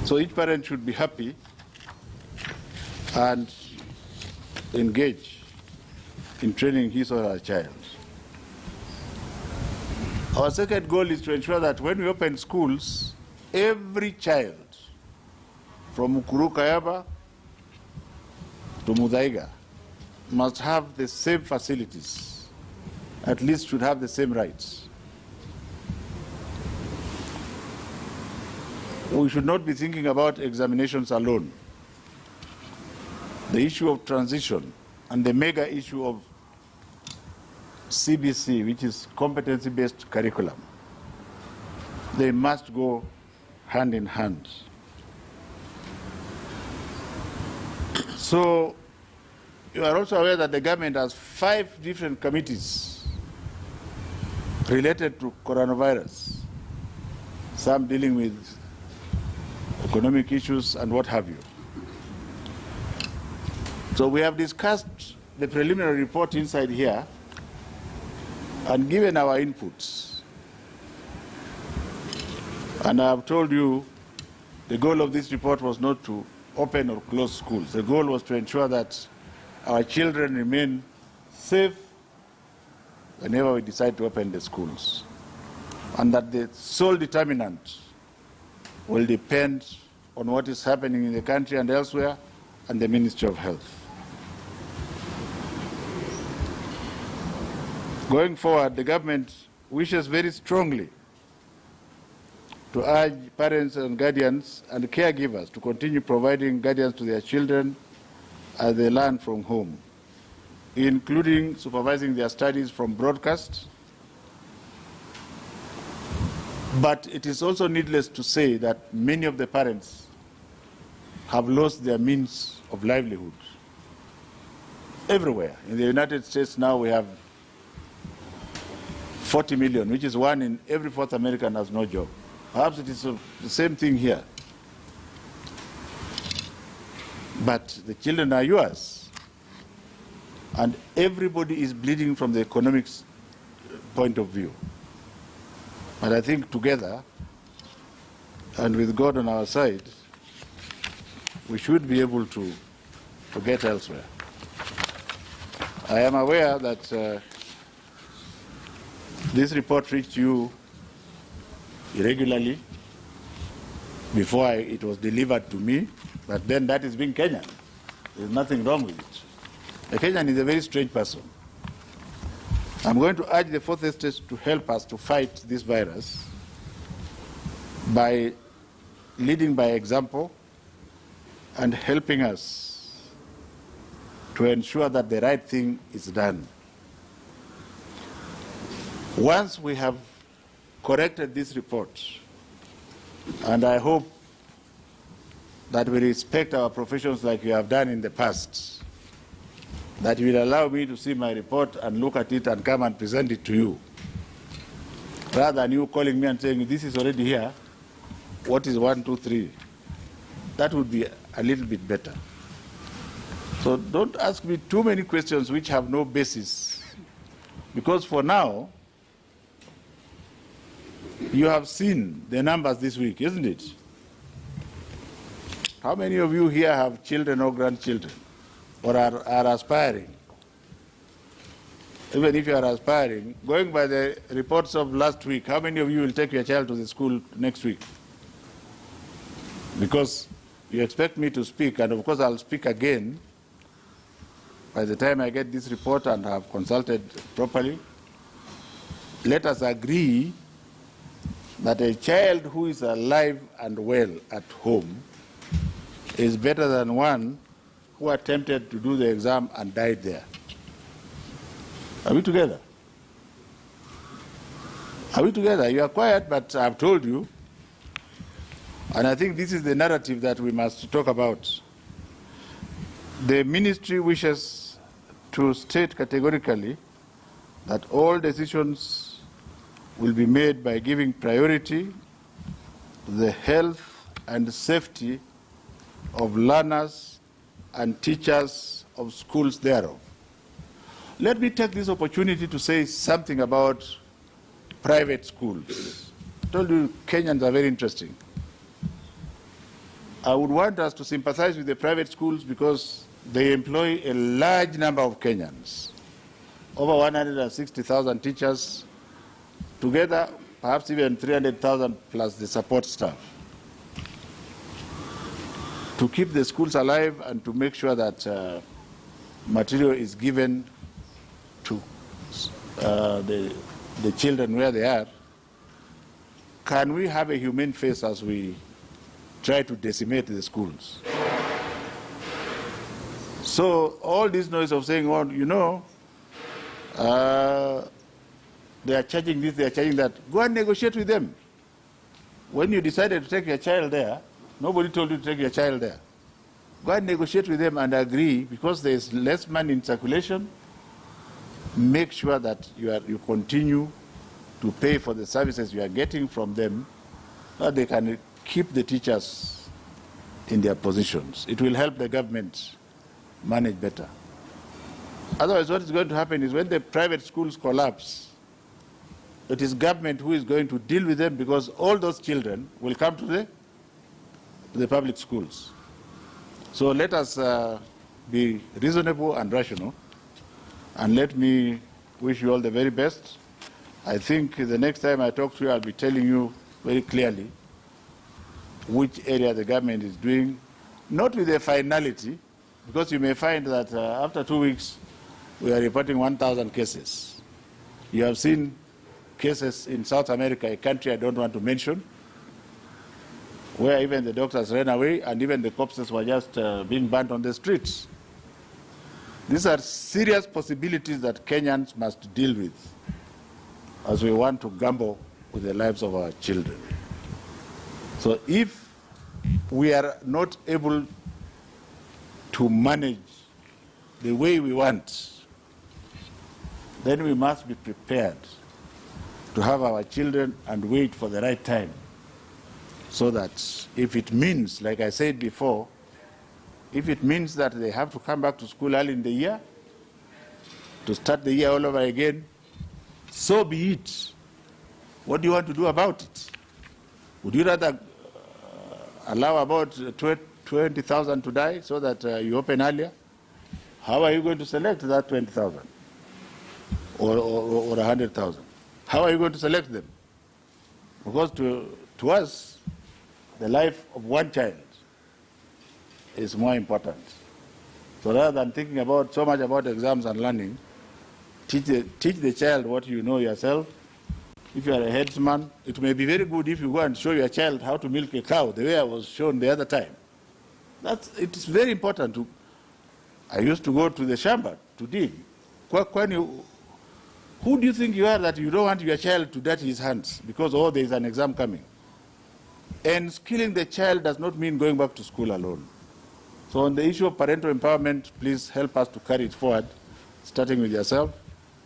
So each parent should be happy and engage in training his or her child. Our second goal is to ensure that when we open schools, every child from Ukuru Kayaba to Muthaiga must have the same facilities, at least should have the same rights. We should not be thinking about examinations alone. The issue of transition and the mega issue of CBC, which is competency-based curriculum, they must go hand in hand. So you are also aware that the government has 5 different committees related to coronavirus, some dealing with economic issues and what have you. So we have discussed the preliminary report inside here and given our inputs. And I have told you the goal of this report was not to open or close schools. The goal was to ensure that our children remain safe whenever we decide to open the schools, and that the sole determinant will depend on what is happening in the country and elsewhere and the Ministry of Health. Going forward, the government wishes very strongly to urge parents and guardians and caregivers to continue providing guidance to their children as they learn from home, including supervising their studies from broadcast. But it is also needless to say that many of the parents have lost their means of livelihood. Everywhere. In the United States now we have 40 million, which is 1 in every 4th American has no job. Perhaps it is the same thing here. But the children are yours. And everybody is bleeding from the economics point of view. But I think together, and with God on our side, we should be able to get elsewhere. I am aware that this report reached you irregularly before it was delivered to me, but then that is being Kenyan. There's nothing wrong with it. The Kenyan is a very strange person. I'm going to urge the 4th estate to help us to fight this virus by leading by example and helping us to ensure that the right thing is done. Once we have corrected this report, and I hope that we respect our professions like you have done in the past, that you will allow me to see my report and look at it and come and present it to you, rather than you calling me and saying, this is already here, what is 1, 2, 3? That would be a little bit better. So don't ask me too many questions which have no basis, because for now, you have seen the numbers this week, isn't it? How many of you here have children or grandchildren, or are aspiring? Even if you are aspiring, going by the reports of last week, how many of you will take your child to the school next week? Because you expect me to speak, and of course I'll speak again by the time I get this report and have consulted properly. Let us agree that a child who is alive and well at home is better than one who attempted to do the exam and died there. Are we together? Are we together? You are quiet, but I've told you, and I think this is the narrative that we must talk about. The ministry wishes to state categorically that all decisions will be made by giving priority to the health and safety of learners and teachers of schools thereof. Let me take this opportunity to say something about private schools. I told you Kenyans are very interesting. I would want us to sympathize with the private schools because they employ a large number of Kenyans, over 160,000 teachers, together perhaps even 300,000 plus the support staff, to keep the schools alive and to make sure that material is given to the children where they are. Can we have a humane face as we try to decimate the schools? So all this noise of saying, oh, you know, they are charging this, they are charging that, go and negotiate with them. When you decided to take your child there, nobody told you to take your child there. Go and negotiate with them and agree, because there is less money in circulation. Make sure that you continue to pay for the services you are getting from them, so that they can keep the teachers in their positions. It will help the government manage better. Otherwise, what is going to happen is when the private schools collapse, it is government who is going to deal with them, because all those children will come to the public schools. So let us be reasonable and rational, and let me wish you all the very best. I think the next time I talk to you, I'll be telling you very clearly which area the government is doing, not with a finality, because you may find that after 2 weeks, we are reporting 1,000 cases. You have seen cases in South America, a country I don't want to mention, where even the doctors ran away and even the corpses were just being burnt on the streets. These are serious possibilities that Kenyans must deal with as we want to gamble with the lives of our children. So if we are not able to manage the way we want, then we must be prepared to have our children and wait for the right time, so that if it means, like I said before, if it means that they have to come back to school early in the year, to start the year all over again, so be it. What do you want to do about it? Would you rather allow about 20,000 to die so that you open earlier? How are you going to select that 20,000 or 100,000? How are you going to select them? Because to us, the life of one child is more important. So rather than thinking about so much about exams and learning, teach the child what you know yourself. If you are a headsman, it may be very good if you go and show your child how to milk a cow, the way I was shown the other time. It is very important. I used to go to the shamba to dig. Who do you think you are that you don't want your child to dirty his hands because, oh, there is an exam coming? And skilling the child does not mean going back to school alone. So on the issue of parental empowerment, please help us to carry it forward, starting with yourself.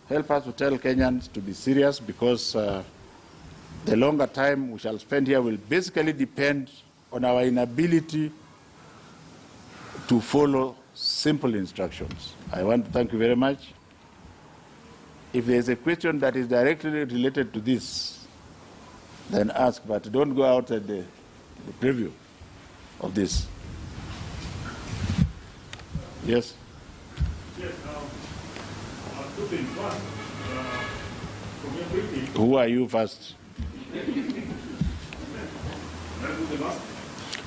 Help us to tell Kenyans to be serious, because the longer time we shall spend here will basically depend on our inability to follow simple instructions. I want to thank you very much. If there is a question that is directly related to this, then ask, but don't go outside the preview of this. Yes? Yes, two things. One, from your briefing, Who are you first?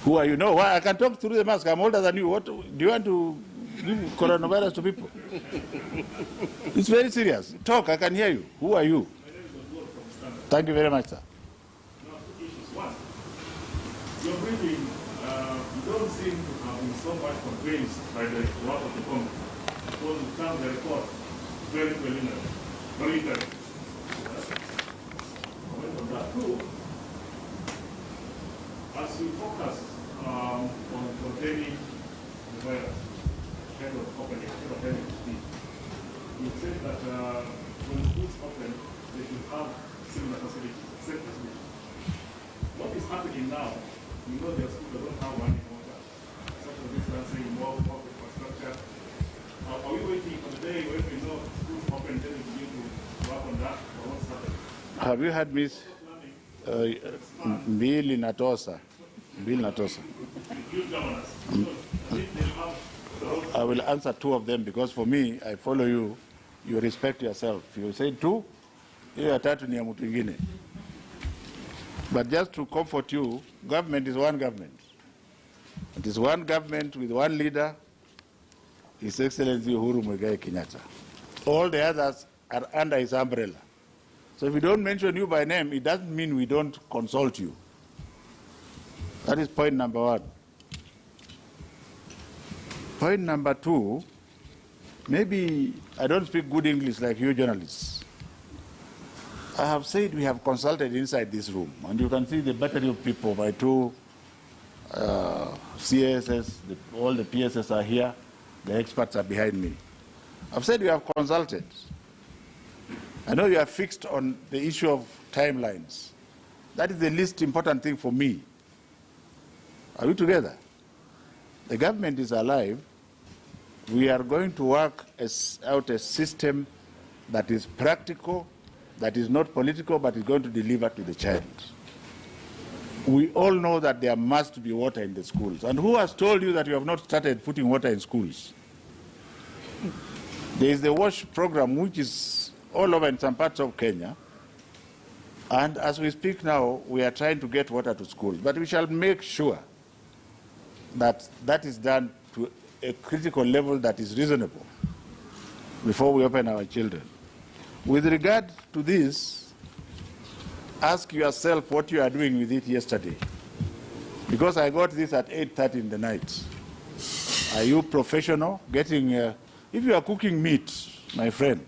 Who are you? No, I can talk through the mask. I'm older than you. What, do you want to give coronavirus to people? It's very serious. Talk, I can hear you. Who are you? Thank you very much, sir. Now, two issues. One, your briefing, you don't seem to have been so much convinced by the work of the Congress, because you found the report very preliminary, very interesting. Comment on that. Two, as you focus on containing the virus, kind of opening, kind of having to speak, you said that when schools open, they should have similar facilities, except the schools. What is happening now, you know their schools don't have one in water, social distancing, more infrastructure. Are we waiting for the day when we know schools open, then we begin to work on that, or what's happening? Have you had Miss Mbili Natosa? Bill Natosa. Good governance. If they have the road, I will answer two of them because for me, I follow you. You respect yourself. You say two, hiyo ya tatu ni ya mtu ingine. But just to comfort you, government is one government. It is one government with one leader, His Excellency Uhuru Muigai Kenyatta. All the others are under his umbrella. So if we don't mention you by name, it doesn't mean we don't consult you. That is point number one. Point number two, maybe I don't speak good English like you journalists. I have said we have consulted inside this room, and you can see the battery of people, my two CSS, all the PSS are here, the experts are behind me. I've said we have consulted. I know you are fixed on the issue of timelines. That is the least important thing for me. Are we together? The government is alive. We are going to work out a system that is practical, that is not political, but is going to deliver to the child. We all know that there must be water in the schools. And who has told you that you have not started putting water in schools? There is the WASH program, which is all over in some parts of Kenya. And as we speak now, we are trying to get water to schools. But we shall make sure that that is done to a critical level that is reasonable before we open our children. With regard to this, ask yourself what you are doing with it yesterday. Because I got this at 8:30 in the night. Are you professional? If you are cooking meat, my friend,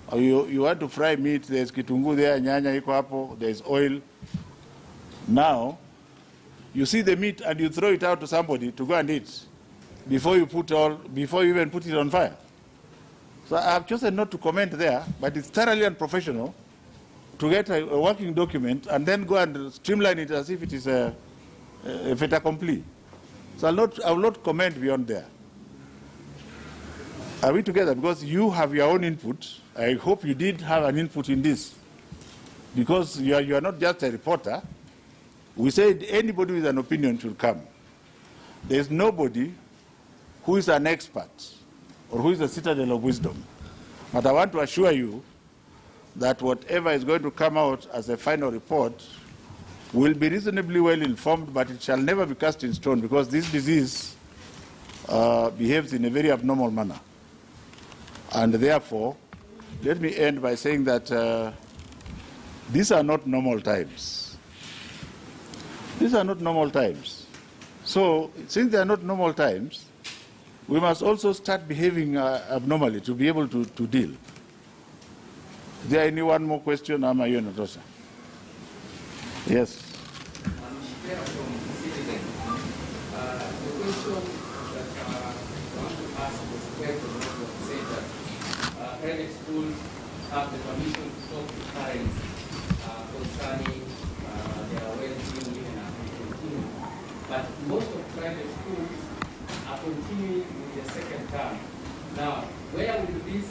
or you want to fry meat, there's kitungu there, nyanya iko hapo, there's oil. Now, you see the meat and you throw it out to somebody to go and eat before you even put it on fire. So I have chosen not to comment there, but it's thoroughly unprofessional to get a working document and then go and streamline it as if it is a fait accompli. So I will not comment beyond there. Are we together? Because you have your own input. I hope you did have an input in this. Because you are not just a reporter. We said anybody with an opinion should come. There is nobody who is an expert or who is a citadel of wisdom. But I want to assure you that whatever is going to come out as a final report will be reasonably well informed, but it shall never be cast in stone because this disease behaves in a very abnormal manner. And therefore, let me end by saying that these are not normal times. These are not normal times. So, since they are not normal times, we must also start behaving abnormally to be able to deal. Is there any one more question? Amayo Natosa. Yes. The question that I want to ask was where the say that private schools have the permission to talk to parents concerning their well-being even after continuing. But most of private schools are continuing with their second term. Now, where will this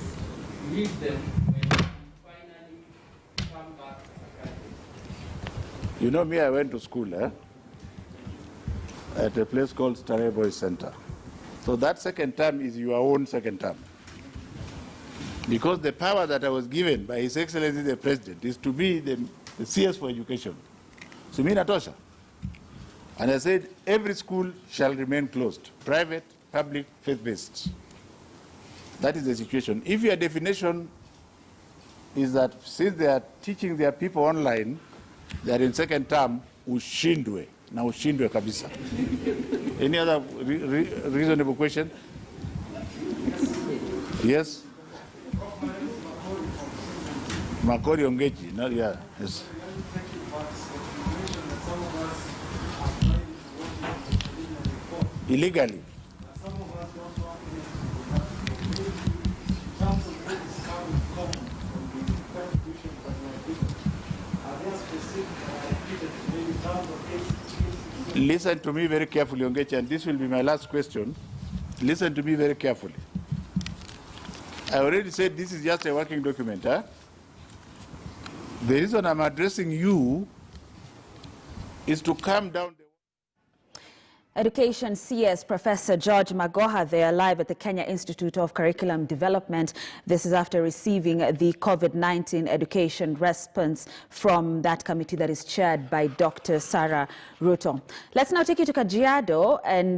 lead them when they finally come back as a country? You know me, I went to school at a place called Starehe Boys Center. So that second term is your own second term. Because the power that I was given by His Excellency the President is to be the CS for education. So me Natosha. And I said every school shall remain closed, private, public, faith-based. That is the situation. If your definition is that since they are teaching their people online, they are in second term, ushindwe. Na ushindwe kabisa. Any other reasonable question? Yes? Makori Ongechi. No, yeah. Yes. Illegally. Listen to me very carefully, Ongechi, and this will be my last question. Listen to me very carefully. I already said this is just a working document. Huh? The reason I'm addressing you is to calm down the Education CS Professor George Magoha there live at the Kenya Institute of Curriculum Development. This is after receiving the COVID-19 education response from that committee that is chaired by Dr. Sarah Ruto. Let's now take you to Kajiado and